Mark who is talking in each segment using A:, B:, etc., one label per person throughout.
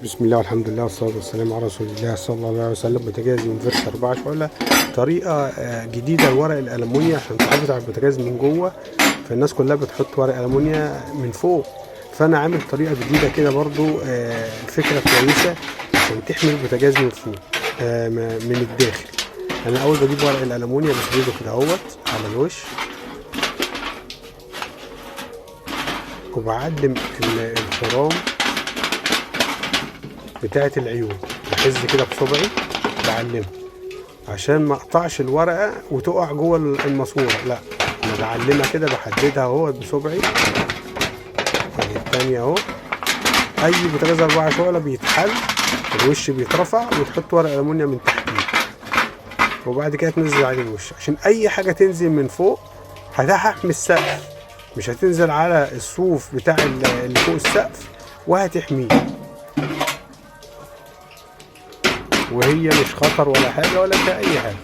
A: بسم الله والحمد لله والصلاة والسلام على رسول الله صلى الله عليه وسلم. بوتاجاز يونيفرس 4 شعلة، طريقة جديدة لورق الألمونيا عشان تحافظ على البوتاجاز من جوه. فالناس كلها بتحط ورق ألمونيا من فوق، فأنا عامل طريقة جديدة كده برضو، فكرة كويسة عشان تحمي البوتاجاز من فوق من الداخل. أنا أول بجيب ورق الألمونيا بفرده كده اهوت على الوش، وبعلم الخرام بتاعت العيون، بحز كده بصبعي بعلمها عشان ما اقطعش الورقه وتقع جوه الماسوره. لا، انا بعلمها كده، بحددها اهو بصبعي. التانية اهو. اي بوتاجاز 4 شعلة بيتحل، الوش بيترفع وتحط ورق ألمونيا من تحتيه، وبعد كده تنزل عليه الوش عشان اي حاجه تنزل من فوق هتحمي السقف، مش هتنزل على الصوف بتاع اللي فوق السقف وهتحميه، وهي مش خطر ولا حاجه ولا فيها اي حاجه.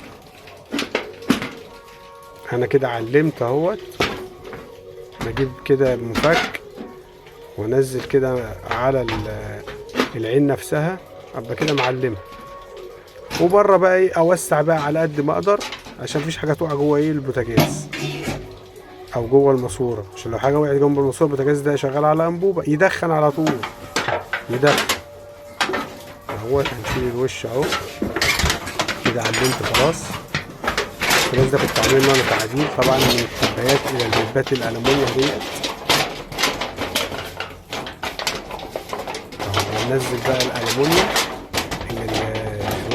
A: انا كده علمت اهوت، بجيب كده مفك وانزل كده على العين نفسها، ابقى كده معلمها. وبره بقى ايه، اوسع بقى على قد ما اقدر عشان مفيش حاجه تقع جوه ايه البوتاجاز او جوه الماسوره، عشان لو حاجه وقعت جنب الماسوره البوتاجاز ده شغال على انبوبه يدخن على طول، يدخن اهوت. هنشيل الوش اهو كده، علمت خلاص. البوتاجاز ده كنت عامل له انا تعديل طبعا من الكوبايات الى الجيبات الالومنيوم ديت. هننزل بقى الالومنيوم،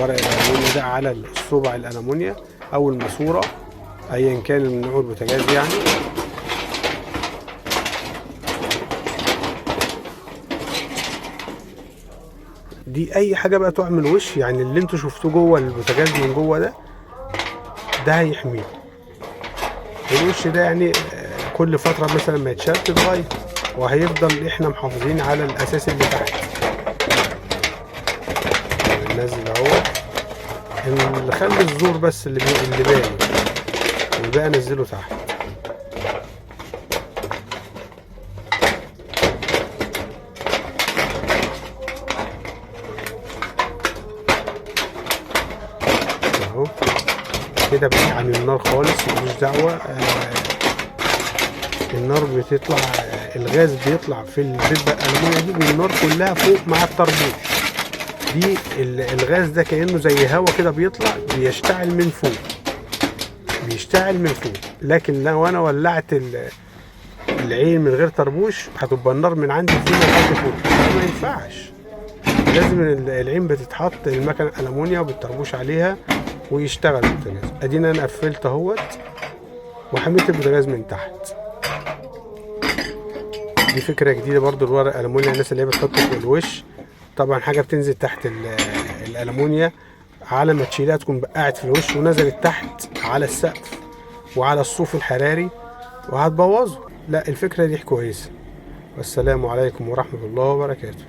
A: ورق الالومنيوم ده على الصبع الالومنيوم او الماسوره ايا كان من نوع البوتاجاز يعني. دي اي حاجه بقى تعمل وش، يعني اللي انتوا شفتوه جوه البوتاجاز من جوه ده هيحميه. الوش ده يعني كل فتره مثلا ما يتشال تتغير، وهيفضل احنا محافظين على الاساس اللي تحت. ننزل اهو، نخلي الزور بس اللي باين، والباقي انزله تحت. اهو كده بعيد عن النار خالص، ملوش دعوه. النار بتطلع، الغاز بيطلع في الزبده الالومنيا دي والنار كلها فوق مع الطربوش دي. الغاز ده كانه زي هوا كده بيطلع، بيشتعل من فوق، بيشتعل من فوق. لكن لو انا ولعت العين من غير طربوش هتبقى النار من عندي فينا لحد فوق، ما ينفعش. لازم العين بتتحط المكنه الالومنيا وبالطربوش عليها ويشتغل البوتاجاز. ادينا انا قفلت اهوت وحميت البوتاجاز من تحت. دي فكره جديده برضو الورق الالومنيا، الناس اللي هي بتحطه فوق الوش. طبعا حاجه بتنزل تحت الالومنيا، على ما تشيلها تكون بقعت في الوش ونزلت تحت على السقف وعلى الصوف الحراري وهتبوظه. لا، الفكره دي كويسه. والسلام عليكم ورحمه الله وبركاته.